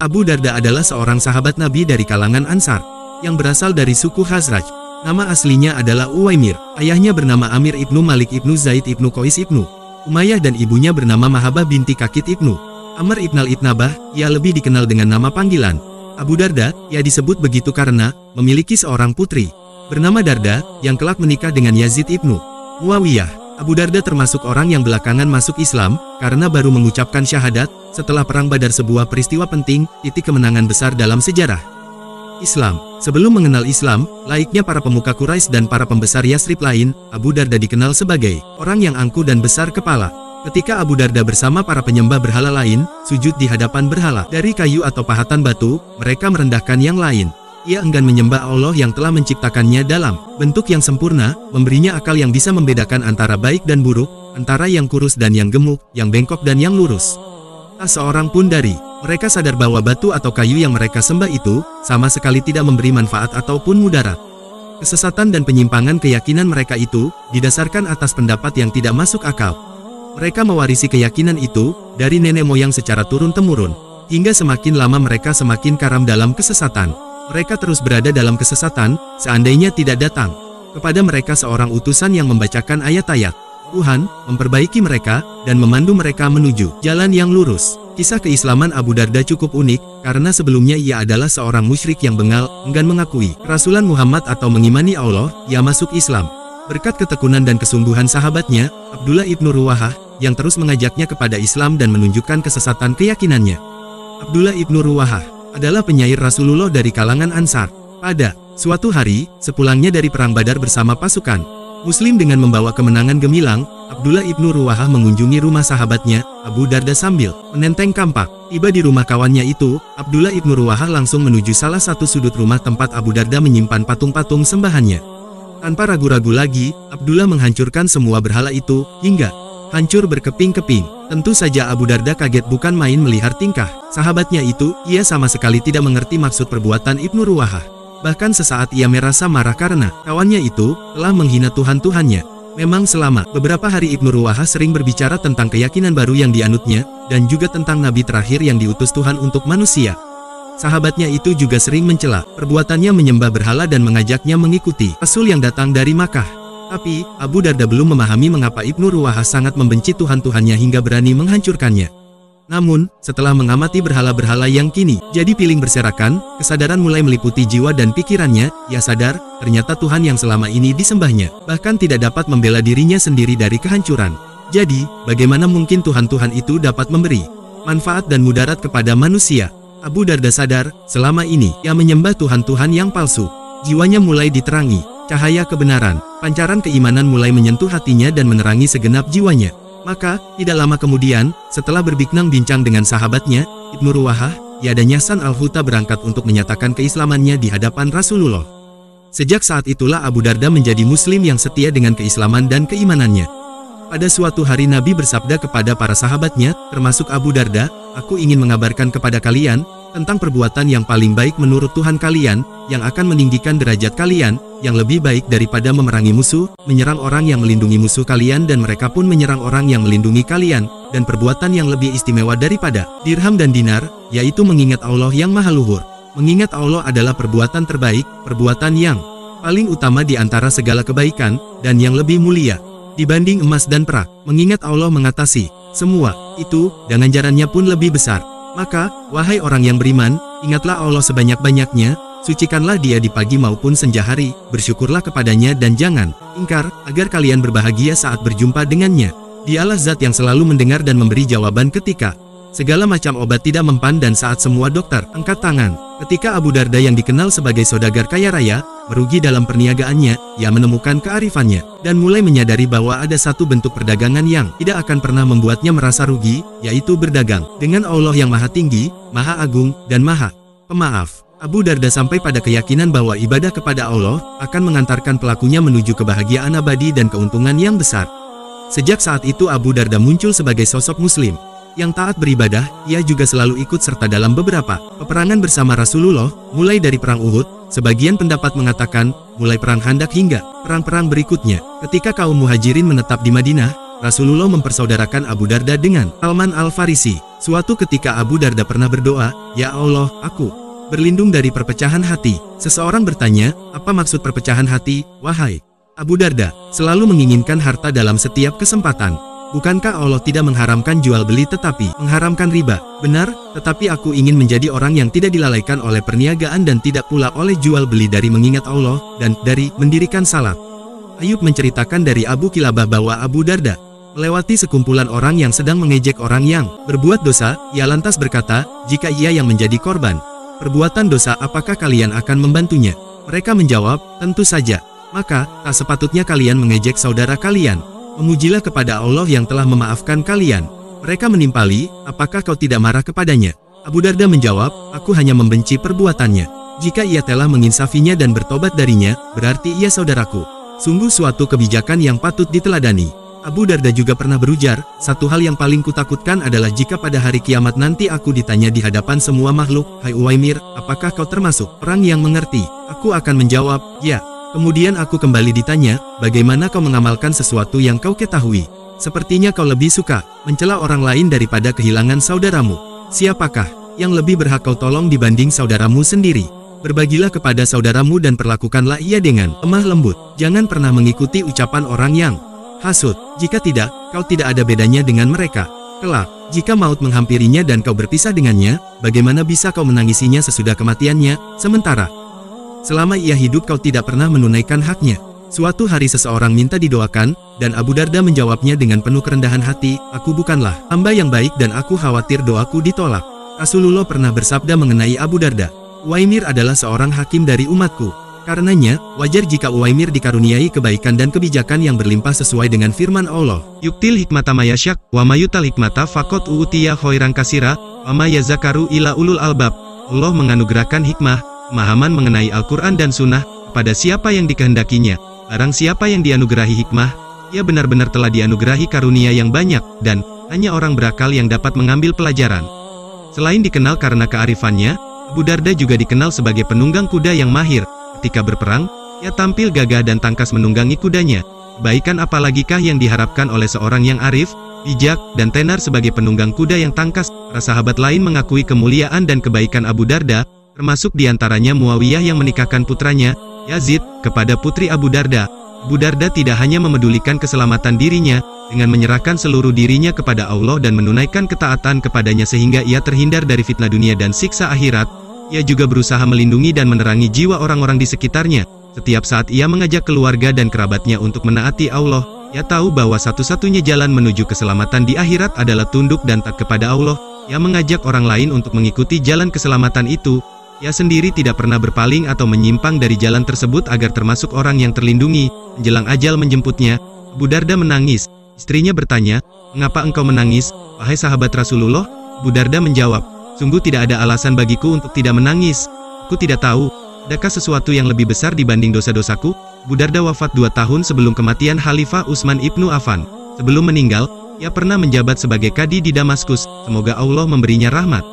Abu Darda adalah seorang sahabat Nabi dari kalangan Ansar, yang berasal dari suku Khazraj. Nama aslinya adalah Uwaimir. Ayahnya bernama Amir ibnu Malik ibnu Zaid ibnu Qais ibnu Umayyah dan ibunya bernama Mahabah binti Kakit ibnu Amr ibn al-Itnabah. Ia lebih dikenal dengan nama panggilan Abu Darda. Ia disebut begitu karena memiliki seorang putri bernama Darda, yang kelak menikah dengan Yazid ibnu Muawiyah. Abu Darda termasuk orang yang belakangan masuk Islam, karena baru mengucapkan syahadat, setelah Perang Badar, sebuah peristiwa penting, titik kemenangan besar dalam sejarah Islam. Sebelum mengenal Islam, layaknya para pemuka Quraisy dan para pembesar Yasrib lain, Abu Darda dikenal sebagai orang yang angkuh dan besar kepala. Ketika Abu Darda bersama para penyembah berhala lain, sujud di hadapan berhala dari kayu atau pahatan batu, mereka merendahkan yang lain. Ia enggan menyembah Allah yang telah menciptakannya dalam bentuk yang sempurna, memberinya akal yang bisa membedakan antara baik dan buruk, antara yang kurus dan yang gemuk, yang bengkok dan yang lurus. Tak seorang pun dari mereka sadar bahwa batu atau kayu yang mereka sembah itu sama sekali tidak memberi manfaat ataupun mudarat. Kesesatan dan penyimpangan keyakinan mereka itu didasarkan atas pendapat yang tidak masuk akal. Mereka mewarisi keyakinan itu dari nenek moyang secara turun-temurun, hingga semakin lama mereka semakin karam dalam kesesatan. Mereka terus berada dalam kesesatan, seandainya tidak datang kepada mereka seorang utusan yang membacakan ayat-ayat Tuhan, memperbaiki mereka, dan memandu mereka menuju jalan yang lurus. Kisah keislaman Abu Darda cukup unik, karena sebelumnya ia adalah seorang musyrik yang bengal, enggan mengakui kerasulan Muhammad atau mengimani Allah. Ia masuk Islam berkat ketekunan dan kesungguhan sahabatnya, Abdullah ibnu Ruwahah, yang terus mengajaknya kepada Islam dan menunjukkan kesesatan keyakinannya. Abdullah ibnu Ruwahah adalah penyair Rasulullah dari kalangan Ansar. Pada suatu hari, sepulangnya dari Perang Badar bersama pasukan Muslim dengan membawa kemenangan gemilang, Abdullah ibnu Ruwahah mengunjungi rumah sahabatnya, Abu Darda sambil menenteng kampak. Tiba di rumah kawannya itu, Abdullah ibnu Ruwahah langsung menuju salah satu sudut rumah tempat Abu Darda menyimpan patung-patung sembahannya. Tanpa ragu-ragu lagi, Abdullah menghancurkan semua berhala itu, hingga hancur berkeping-keping. Tentu saja Abu Darda kaget bukan main melihat tingkah sahabatnya itu. Ia sama sekali tidak mengerti maksud perbuatan Ibnu Ruwahah. Bahkan sesaat ia merasa marah karena kawannya itu telah menghina Tuhan-Tuhannya. Memang selama beberapa hari Ibnu Ruwahah sering berbicara tentang keyakinan baru yang dianutnya, dan juga tentang Nabi terakhir yang diutus Tuhan untuk manusia. Sahabatnya itu juga sering mencela perbuatannya menyembah berhala dan mengajaknya mengikuti Rasul yang datang dari Makkah. Tapi, Abu Darda belum memahami mengapa Ibnu Ruwahah sangat membenci Tuhan-Tuhannya hingga berani menghancurkannya. Namun, setelah mengamati berhala-berhala yang kini jadi piling berserakan, kesadaran mulai meliputi jiwa dan pikirannya. Ia sadar, ternyata Tuhan yang selama ini disembahnya bahkan tidak dapat membela dirinya sendiri dari kehancuran. Jadi, bagaimana mungkin Tuhan-Tuhan itu dapat memberi manfaat dan mudarat kepada manusia? Abu Darda sadar, selama ini ia menyembah Tuhan-Tuhan yang palsu. Jiwanya mulai diterangi cahaya kebenaran. Pancaran keimanan mulai menyentuh hatinya dan menerangi segenap jiwanya. Maka, tidak lama kemudian, setelah berbincang-bincang dengan sahabatnya, Ibnu Ruwahah, iadanya Hasan al-Huta berangkat untuk menyatakan keislamannya di hadapan Rasulullah. Sejak saat itulah Abu Darda menjadi muslim yang setia dengan keislaman dan keimanannya. Pada suatu hari Nabi bersabda kepada para sahabatnya, termasuk Abu Darda, "Aku ingin mengabarkan kepada kalian tentang perbuatan yang paling baik menurut Tuhan kalian, yang akan meninggikan derajat kalian, yang lebih baik daripada memerangi musuh, menyerang orang yang melindungi musuh kalian dan mereka pun menyerang orang yang melindungi kalian, dan perbuatan yang lebih istimewa daripada dirham dan dinar, yaitu mengingat Allah yang maha luhur. Mengingat Allah adalah perbuatan terbaik, perbuatan yang paling utama di antara segala kebaikan, dan yang lebih mulia dibanding emas dan perak. Mengingat Allah mengatasi semua itu, dan ganjarannya pun lebih besar. Maka, wahai orang yang beriman, ingatlah Allah sebanyak-banyaknya, sucikanlah dia di pagi maupun senja hari, bersyukurlah kepadanya dan jangan ingkar, agar kalian berbahagia saat berjumpa dengannya. Dialah zat yang selalu mendengar dan memberi jawaban ketika segala macam obat tidak mempan dan saat semua dokter angkat tangan." Ketika Abu Darda yang dikenal sebagai saudagar kaya raya, merugi dalam perniagaannya, ia menemukan kearifannya, dan mulai menyadari bahwa ada satu bentuk perdagangan yang tidak akan pernah membuatnya merasa rugi, yaitu berdagang dengan Allah yang maha tinggi, maha agung, dan maha pemaaf. Abu Darda sampai pada keyakinan bahwa ibadah kepada Allah akan mengantarkan pelakunya menuju kebahagiaan abadi dan keuntungan yang besar. Sejak saat itu Abu Darda muncul sebagai sosok muslim yang taat beribadah. Ia juga selalu ikut serta dalam beberapa peperangan bersama Rasulullah, mulai dari perang Uhud, sebagian pendapat mengatakan, mulai perang Khandaq hingga perang-perang berikutnya. Ketika kaum muhajirin menetap di Madinah, Rasulullah mempersaudarakan Abu Darda dengan Salman Al-Farisi. Suatu ketika Abu Darda pernah berdoa, "Ya Allah, aku berlindung dari perpecahan hati." Seseorang bertanya, "Apa maksud perpecahan hati, wahai Abu Darda?" "Selalu menginginkan harta dalam setiap kesempatan. Bukankah Allah tidak mengharamkan jual beli tetapi mengharamkan riba?" "Benar, tetapi aku ingin menjadi orang yang tidak dilalaikan oleh perniagaan dan tidak pula oleh jual beli dari mengingat Allah dan dari mendirikan salat." Ayub menceritakan dari Abu Kilabah bahwa Abu Darda melewati sekumpulan orang yang sedang mengejek orang yang berbuat dosa. Ia lantas berkata, "Jika ia yang menjadi korban perbuatan dosa, apakah kalian akan membantunya?" Mereka menjawab, "Tentu saja." "Maka, tak sepatutnya kalian mengejek saudara kalian. Memujilah kepada Allah yang telah memaafkan kalian." Mereka menimpali, "Apakah kau tidak marah kepadanya?" Abu Darda menjawab, "Aku hanya membenci perbuatannya. Jika ia telah menginsafinya dan bertobat darinya, berarti ia saudaraku." Sungguh suatu kebijakan yang patut diteladani. Abu Darda juga pernah berujar, "Satu hal yang paling kutakutkan adalah jika pada hari kiamat nanti aku ditanya di hadapan semua makhluk, 'Hai Uwaimir, apakah kau termasuk orang yang mengerti?' Aku akan menjawab, 'Ya.' Kemudian aku kembali ditanya, 'Bagaimana kau mengamalkan sesuatu yang kau ketahui? Sepertinya kau lebih suka mencela orang lain daripada kehilangan saudaramu. Siapakah yang lebih berhak kau tolong dibanding saudaramu sendiri? Berbagilah kepada saudaramu dan perlakukanlah ia dengan lemah lembut. Jangan pernah mengikuti ucapan orang yang hasut. Jika tidak, kau tidak ada bedanya dengan mereka. Kelak, jika maut menghampirinya dan kau berpisah dengannya, bagaimana bisa kau menangisinya sesudah kematiannya, sementara selama ia hidup kau tidak pernah menunaikan haknya?" Suatu hari seseorang minta didoakan, dan Abu Darda menjawabnya dengan penuh kerendahan hati, "Aku bukanlah hamba yang baik dan aku khawatir doaku ditolak." Rasulullah pernah bersabda mengenai Abu Darda, "Uwaimir adalah seorang hakim dari umatku. Karenanya, wajar jika Uwaimir dikaruniai kebaikan dan kebijakan yang berlimpah sesuai dengan firman Allah, 'Yuktil hikmata mayasyak, wa mayutal hikmata faqad u'tiya khairan katsira, wa may yazakaru ila ulul albab.'" Allah menganugerahkan hikmah, pemahaman mengenai Al-Quran dan Sunnah, kepada siapa yang dikehendakinya. Barang siapa yang dianugerahi hikmah, ia benar-benar telah dianugerahi karunia yang banyak, dan hanya orang berakal yang dapat mengambil pelajaran. Selain dikenal karena kearifannya, Abu Darda juga dikenal sebagai penunggang kuda yang mahir. Ketika berperang, ia tampil gagah dan tangkas menunggangi kudanya. Kebaikan apalagikah yang diharapkan oleh seorang yang arif, bijak, dan tenar sebagai penunggang kuda yang tangkas? Para sahabat lain mengakui kemuliaan dan kebaikan Abu Darda, termasuk diantaranya Muawiyah yang menikahkan putranya, Yazid, kepada putri Abu Darda. Abu Darda tidak hanya memedulikan keselamatan dirinya, dengan menyerahkan seluruh dirinya kepada Allah dan menunaikan ketaatan kepadanya sehingga ia terhindar dari fitnah dunia dan siksa akhirat. Ia juga berusaha melindungi dan menerangi jiwa orang-orang di sekitarnya. Setiap saat ia mengajak keluarga dan kerabatnya untuk menaati Allah. Ia tahu bahwa satu-satunya jalan menuju keselamatan di akhirat adalah tunduk dan taat kepada Allah. Ia mengajak orang lain untuk mengikuti jalan keselamatan itu. Ia sendiri tidak pernah berpaling atau menyimpang dari jalan tersebut agar termasuk orang yang terlindungi. Menjelang ajal menjemputnya, Abu Darda menangis. Istrinya bertanya, "Mengapa engkau menangis, wahai sahabat Rasulullah?" Abu Darda menjawab, "Sungguh tidak ada alasan bagiku untuk tidak menangis. Aku tidak tahu, adakah sesuatu yang lebih besar dibanding dosa-dosaku?" Abu Darda wafat 2 tahun sebelum kematian Khalifah Utsman ibnu Affan. Sebelum meninggal, ia pernah menjabat sebagai kadi di Damaskus. Semoga Allah memberinya rahmat.